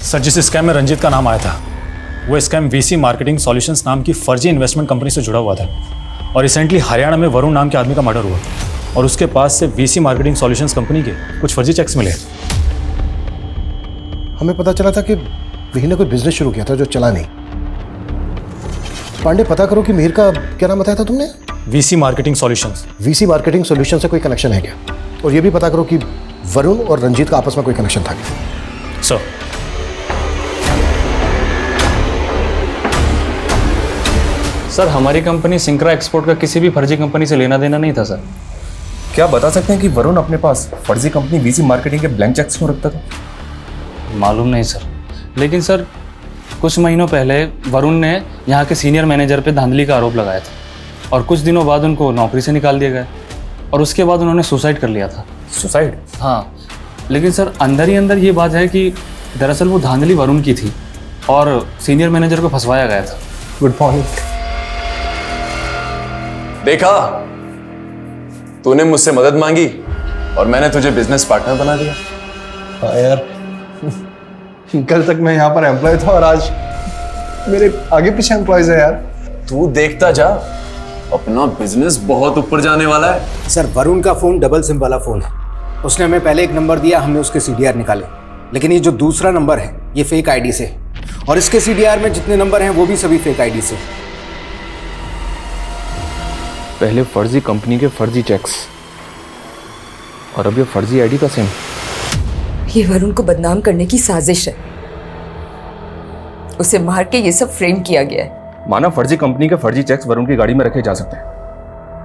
सर जिस स्कैम में रंजीत का नाम आया था, वो स्कैम वीसी मार्केटिंग सॉल्यूशंस नाम की फर्जी इन्वेस्टमेंट कंपनी से जुड़ा हुआ था। और रिसेंटली हरियाणा में वरुण नाम के आदमी का मर्डर हुआ और उसके पास से वीसी मार्केटिंग सॉल्यूशंस कंपनी के कुछ फर्जी चेक्स मिले। हमें पता चला था कि मिहिर ने कोई बिजनेस शुरू किया था जो चला नहीं। पांडे पता करो कि मिहिर का क्या नाम बताया था तुमने? VC marketing solutions. VC marketing solution से कोई कनेक्शन है क्या? और ये भी पता करो कि वरुण और रंजीत का आपस में कोई कनेक्शन था क्या? सर सर हमारी कंपनी सिंक्रा एक्सपोर्ट का किसी भी फर्जी कंपनी से लेना देना नहीं था सर। क्या बता सकते हैं कि वरुण अपने पास फर्जी कंपनी वीसी मार्केटिंग के ब्लैंक चेक्स क्यों रखता था? मालूम नहीं सर, लेकिन सर कुछ महीनों पहले वरुण ने यहाँ के सीनियर मैनेजर पे धांधली का आरोप लगाया था और कुछ दिनों बाद उनको नौकरी से निकाल दिया गया और उसके बाद उन्होंने सुसाइड कर लिया था। सुसाइड? हाँ, लेकिन सर अंदर ही अंदर ये बात है कि दरअसल वो धांधली वरुण की थी और सीनियर मैनेजर को फंसवाया गया था। Good morning. देखा, तूने मुझसे मदद मांगी और मैंने तुझे बिजनेस पार्टनर बना दिया। हाँ यार, कल तक मैं यहाँ पर एम्प्लॉय था और आज मेरे आगे पीछे एम्प्लॉयज है यार। तू देखता जा, अपना बिजनेस बहुत ऊपर जाने वाला है। सर वरुण का फोन डबल सिम वाला फोन है। उसने हमें पहले एक नंबर दिया, हमने उसके सीडीआर निकाले, लेकिन ये जो दूसरा नंबर है ये फेक आईडी से, और इसके सीडीआर में जितने नंबर हैं वो भी सभी फेक आईडी से। पहले फर्जी कंपनी के फर्जी चेक्स और अब ये फर्जी आईडी का सिम। ये वरुण को बदनाम करने की साजिश है। उसे मार के ये सब फ्रेम किया गया है। माना फर्जी कंपनी के फर्जी चेक्स वरुण की गाड़ी में रखे जा सकते हैं,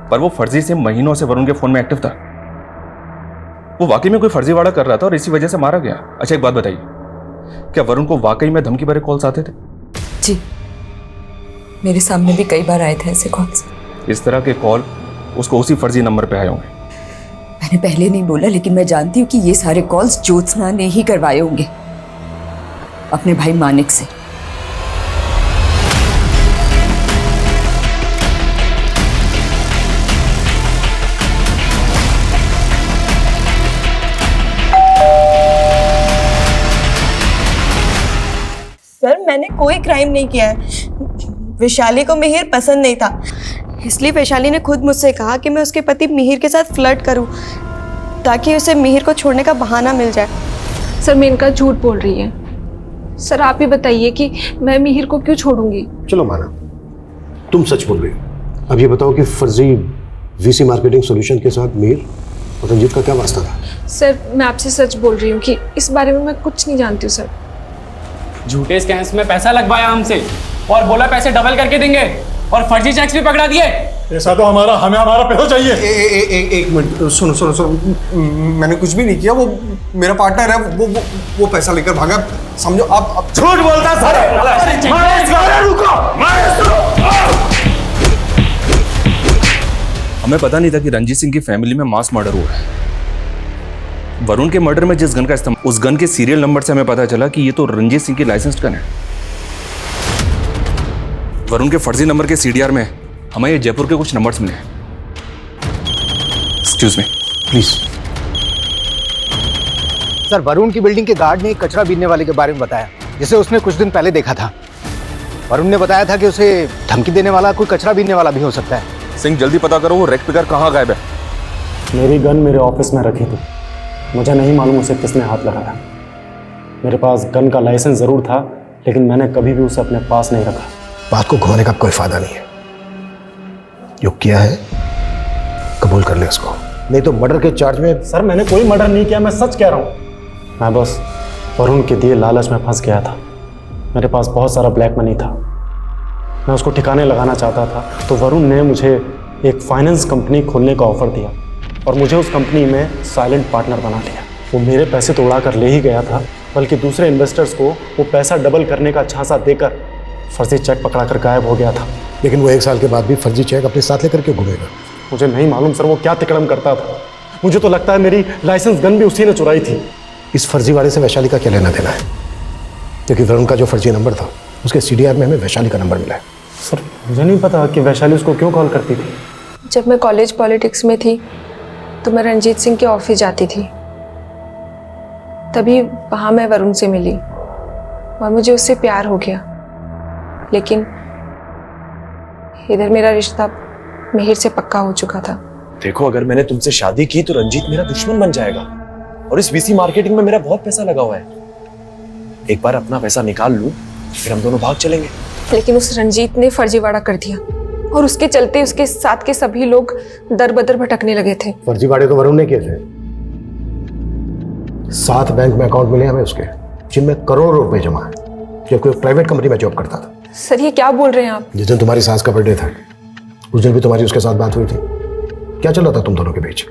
पर वो फर्जी सिम महीनों से वरुण के फोन में एक्टिव था। वो वाकई में कोई फर्जीवाड़ा कर रहा था और इसी वजह से मारा गया। अच्छा एक बात बताइए, क्या वरुण को वाकई में धमकी भरे कॉल्स आते थे? जी, मेरे सामने भी कई बार आए थे ऐसे कॉल्स। इस तरह के कॉल उसको उसी फर्जी नंबर पे आए होंगे। मैंने पहले नहीं बोला, लेकिन मैं जानती हूँ कि ये सारे कॉल्स ज्योत्सना ने ही करवाए होंगे अपने भाई मानिक से। मैंने कोई क्राइम नहीं किया है। वैशाली को मिहिर पसंद नहीं था, इसलिए वैशाली ने खुद मुझसे कहा कि मैं उसके पति मिहिर के साथ फ्लर्ट करूं ताकि उसे मिहिर को छोड़ने का बहाना मिल जाए। सर मेनका झूठ बोल रही है। सर आप ही बताइए कि मैं मिहिर को क्यों छोड़ूंगी। चलो माना तुम सच बोल रही हो। अब ये बताओ कि फर्जी वीसी मार्केटिंग सॉल्यूशन के साथ मिहिर और रंजीत का क्या वास्ता था? सर मैं आपसे सच बोल रही हूँ कि इस बारे में मैं कुछ नहीं जानती हूँ सर। झूठे स्कैम्स में पैसा लगवाया हमसे और बोला पैसे डबल करके देंगे और फर्जी चेक्स भी पकड़ा दिए। ऐसा तो हमें हमारा पैसा चाहिए। एक मिनट सुनो सुनो सुनो, मैंने कुछ भी नहीं किया। वो मेरा पार्टनर है, वो पैसा लेकर भागा। समझो आप झूठ बोलता सर। हमें पता नहीं था कि रंजीत सिंह की फैमिली में मास मर्डर हुआ है। वरुण के मर्डर में जिस गन का इस्तेमाल, उस गन के सीरियल नंबर से हमें पता चला कि ये तो रंजीत सिंह की लाइसेंस्ड गन है। वरुण के फर्जी नंबर के सीडीआर में हमें ये जयपुर के कुछ नंबर्स मिले। Excuse me please. Sir Varun की बिल्डिंग के गार्ड ने एक कचरा बीनने वाले के बारे में बताया जिसे उसने कुछ दिन पहले देखा था। वरुण ने बताया था कि उसे धमकी देने वाला कोई कचरा बीनने वाला भी हो सकता है। सिंह जल्दी पता करो वो रेक पिकर कहाँ गायब है। मेरी गन मेरे ऑफिस में रखी थी, मुझे नहीं मालूम उसे किसने हाथ लगाया। मेरे पास गन का लाइसेंस ज़रूर था लेकिन मैंने कभी भी उसे अपने पास नहीं रखा। बात को घुमाने का कोई फायदा नहीं है। जो किया है कबूल कर ले उसको, नहीं तो मर्डर के चार्ज में। सर मैंने कोई मर्डर नहीं किया, मैं सच कह रहा हूँ। मैं बस वरुण के दिए लालच में फंस गया था। मेरे पास बहुत सारा ब्लैक मनी था, मैं उसको ठिकाने लगाना चाहता था। तो वरुण ने मुझे एक फाइनेंस कंपनी खोलने का ऑफर दिया और मुझे उस कंपनी में साइलेंट पार्टनर बना लिया। वो मेरे पैसे तो उड़ा कर ले ही गया था, बल्कि दूसरे इन्वेस्टर्स को वो पैसा डबल करने का झांसा देकर फर्जी चेक पकड़ा कर गायब हो गया था। लेकिन वो 1 साल के बाद भी फर्जी चेक अपने साथ लेकर क्यों घूमेगा? मुझे नहीं मालूम सर वो क्या तिकड़म करता था। मुझे तो लगता है मेरी लाइसेंस गन भी उसी ने चुराई थी। इस फर्जी वाले से वैशाली का क्या लेना देना है? क्योंकि वरुण का जो फर्जी नंबर था उसके सीडीआर में हमें वैशाली का नंबर मिला है। सर मुझे नहीं पता कि वैशाली उसको क्यों कॉल करती थी। जब मैं कॉलेज पॉलिटिक्स में थी तो मैं रंजीत सिंह के ऑफिस जाती थी, तभी वहाँ मैं वरुण से मिली और मुझे उससे प्यार हो गया। लेकिन इधर मेरा रिश्ता मिहिर से पक्का हो चुका था। देखो अगर मैंने तुमसे शादी की तो रंजीत मेरा दुश्मन बन जाएगा और इस वीसी मार्केटिंग में मेरा बहुत पैसा लगा हुआ है। एक बार अपना पैसा निकाल लूं फिर हम दोनों भाग चलेंगे। लेकिन उस रंजीत ने फर्जीवाड़ा कर दिया और उसके चलते उसके साथ के सभी लोग दर बदर भटकने लगे थे। फर्जीवाड़े तो वरुण ने किए थे। 7 बैंक में अकाउंट मिले हमें उसके, जिनमें करोड़ों रुपए जमा है, जबकि वो प्राइवेट कंपनी में जॉब करता था। सर ये क्या बोल रहे हैं आप? जिस दिन तुम्हारी सास का बर्थडे था उस दिन भी तुम्हारी उसके साथ बात हुई थी। क्या चल रहा था तुम दोनों के बीच?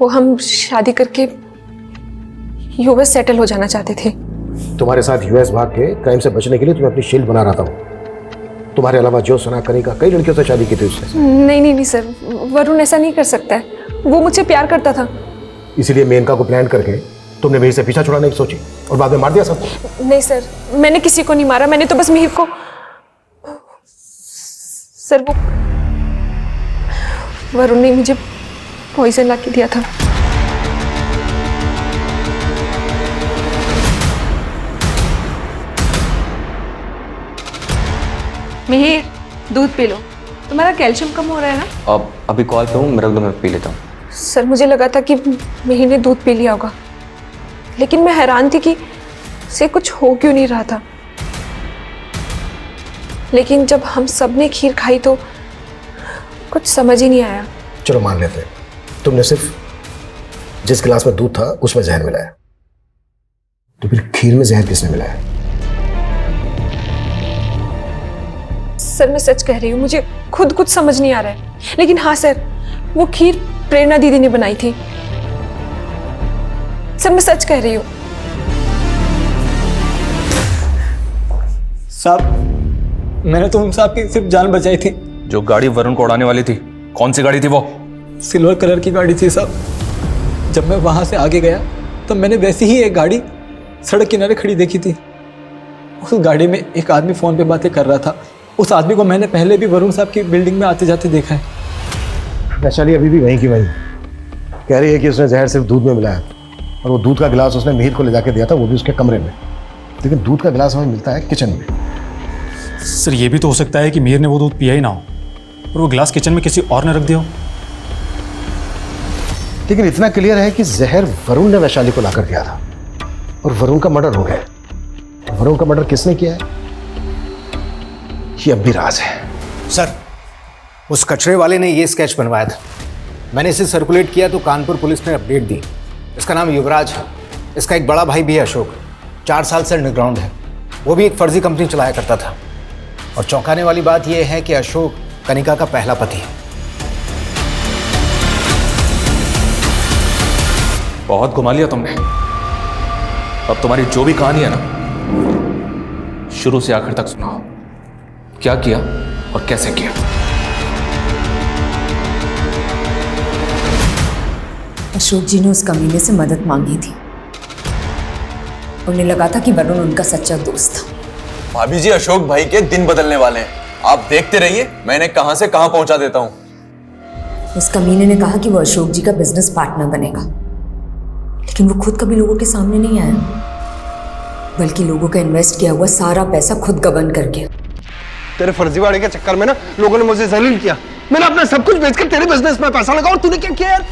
वो हम शादी करके यूएस सेटल हो जाना चाहते थे। तुम्हारे साथ यूएस भाग के क्राइम से बचने के लिए तुम्हें अपनी शील्ड बना रहा था। तुम्हारे अलावा जो सना करेगा, कई लड़कियों से शादी की थी उसने। नहीं सर, वरुण ऐसा नहीं कर सकता है। वो मुझसे प्यार करता था। इसीलिए मेनका को प्लान करके तुमने मिहिर से पीछा छुड़ाने की सोची और बाद में मार दिया सबको। नहीं सर, मैंने किसी को नहीं मारा, मैंने तो बस मिहिर को। सर वो वरुण ने मुझे पॉइजन ला के दिया था। मिहिर दूध पी लो, तुम्हारा कैल्शियम कम हो रहा है ना। अब अभी कॉल पे हूँ, मेरा मैं पी लेता हूँ। सर मुझे लगा था कि मिहिर ने दूध पी लिया होगा, लेकिन मैं हैरान थी कि उसे कुछ हो क्यों नहीं रहा था। लेकिन जब हम सब ने खीर खाई तो कुछ समझ ही नहीं आया। चलो मान लेते हैं तुमने सिर्फ जिस गिलास में दूध था उसमें जहर मिलाया, तो फिर खीर में जहर किसने मिलाया? सर मैं सच कह रही हूँ, मुझे खुद कुछ समझ नहीं आ रहा है। लेकिन हाँ सर, वो खीर प्रेरणा दीदी ने बनाई थी। सर मैं सच कह रही हूँ। साहब मैंने तो उन साहब की सिर्फ जान बचाई थी। जो गाड़ी वरुण को उड़ाने वाली थी, कौन सी गाड़ी थी वो? सिल्वर कलर की गाड़ी थी साहब। जब मैं वहां से आगे गया तो मैंने वैसी ही एक गाड़ी सड़क किनारे खड़ी देखी थी। उस गाड़ी में एक आदमी फोन पे बातें कर रहा था। उस आदमी को मैंने पहले भी वरुण साहब की बिल्डिंग में आते जाते देखा है। वैशाली अभी भी वहीं की वहीं कह रही है कि उसने जहर सिर्फ दूध में मिलाया और वो दूध का गिलास उसने मिहिर को ले जाके दिया था, वो भी उसके कमरे में। लेकिन दूध का गिलास हमें मिलता है किचन में। सर ये भी तो हो सकता है कि मिहिर ने वो दूध पिया ही ना हो और वो गिलास किचन में किसी और ने रख दिया हो। लेकिन इतना क्लियर है कि जहर वरुण ने वैशाली को लाकर दिया था और वरुण का मर्डर हो गया। वरुण का मर्डर किसने किया है ये अब भी राज है। सर, उस कचरे वाले ने ये स्केच बनवाया था, मैंने इसे सर्कुलेट किया तो कानपुर पुलिस ने अपडेट दी। इसका नाम युवराज है, इसका एक बड़ा भाई भी है अशोक, 4 साल से अंडरग्राउंड है, वो भी एक फर्जी कंपनी चलाया करता था। और चौंकाने वाली बात यह है कि अशोक कनिका का पहला पति है। बहुत घुमा लिया तुमने। अब तुम्हारी जो भी कहानी है ना, शुरू से आखिर तक सुनाओ। क्या किया और कैसे किया? अशोक जी ने उस कमीने से मदद मांगी थी। उन्हें लगा था कि वरुण उनका सच्चा दोस्त था। भाभी जी, अशोक भाई के दिन बदलने वाले हैं, आप देखते रहिए, मैं इन्हें कहां से कहां पहुंचा देता हूं। उस कमीने ने कहा कि वो अशोक जी का बिजनेस पार्टनर बनेगा, लेकिन वो खुद कभी लोगों के सामने नहीं आया, बल्कि लोगों का इन्वेस्ट किया हुआ सारा पैसा खुद गबन कर गया। तेरे फर्जीवाड़े के चक्कर में ना लोगों ने मुझे जलील किया। मैंने अपना सब कुछ बेचकर तेरे बिजनेस में पैसा लगा और तूने क्या किया यार?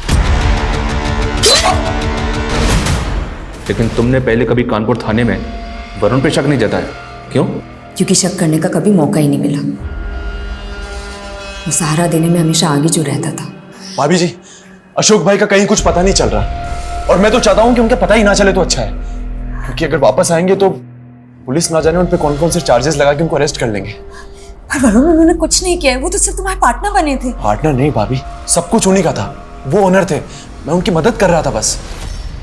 लेकिन तुमने पहले कभी कानपुर थाने में वरुण पे शक नहीं जताया, क्यों? क्योंकि शक करने का कभी मौका ही नहीं मिला। वो सहारा देने में हमेशा आगे जो रहता था। भाभी जी, अशोक भाई का कहीं कुछ पता नहीं चल रहा और मैं तो चाहता हूं कि उनका पता ही ना चले तो अच्छा है, क्योंकि अगर वापस आएंगे तो पुलिस ना जाने उन पे कौन कौन से चार्जेस लगा के उनको अरेस्ट कर लेंगे। पर वरुण, उन्होंने कुछ नहीं किया है, वो तो सिर्फ तुम्हारे पार्टनर बने थे। पार्टनर नहीं भाभी, सब कुछ उन्हीं का था, वो ओनर थे, मैं उनकी मदद कर रहा था बस।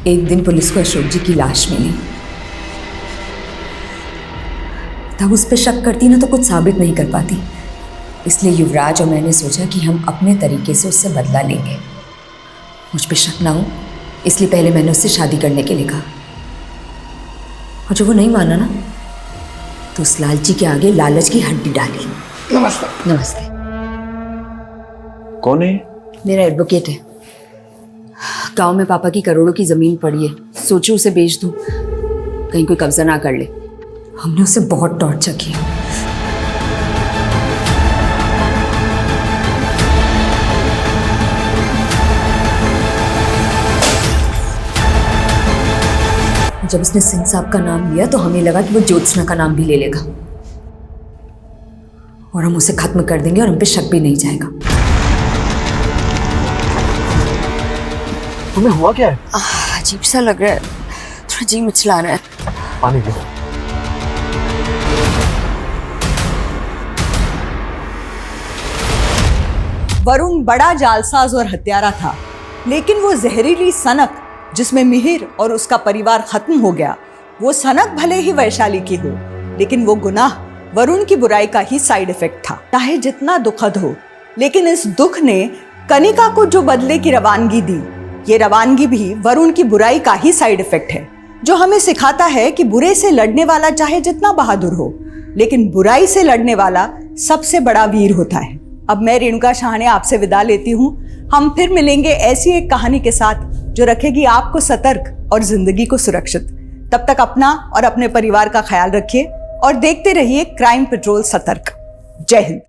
एक दिन पुलिस को अशोक जी की लाश मिली, तब उस पर शक करती ना तो कुछ साबित नहीं कर पाती। इसलिए युवराज और मैंने सोचा कि हम अपने तरीके से उससे बदला लेंगे। मुझ पे शक ना हो इसलिए पहले मैंने उससे शादी करने के लिए कहा, और जब वो नहीं माना ना तो उस लालची के आगे लालच की हड्डी डाली। नमस्ते। नमस्ते। कौन है? मेरा एडवोकेट है। गांव में पापा की करोड़ों की जमीन पड़ी है, सोचूं उसे बेच दूं, कहीं कोई कब्जा ना कर ले। हमने उसे बहुत टॉर्चर किया। जब उसने सिंह साहब का नाम लिया तो हमें लगा कि वो ज्योत्सना का नाम भी ले लेगा और हम उसे खत्म कर देंगे और हम पे शक भी नहीं जाएगा। तुम्हें हुआ क्या है? अजीब सा लग रहा है, थोड़ा जी मिचला रहा है। पानी लो। वरुण बड़ा जालसाज और हत्यारा था, लेकिन वो जहरीली सनक जिसमें मिहिर और उसका परिवार खत्म हो गया, वो सनक भले ही वैशाली की हो, लेकिन वो गुनाह वरुण की बुराई का ही साइड इफेक्ट था। चाहे जितना दुखद हो, लेकिन इस दुख ने कनिका को जो बदले की रवानगी दी, ये रवानगी भी वरुण की बुराई का ही साइड इफेक्ट है, जो हमें सिखाता है कि बुरे से लड़ने वाला चाहे जितना बहादुर हो, लेकिन बुराई से लड़ने वाला सबसे बड़ा वीर होता है। अब मैं रेणुका शाहने आपसे विदा लेती हूँ। हम फिर मिलेंगे ऐसी एक कहानी के साथ जो रखेगी आपको सतर्क और जिंदगी को सुरक्षित। तब तक अपना और अपने परिवार का ख्याल रखिए और देखते रहिए क्राइम पेट्रोल सतर्क। जय हिंद।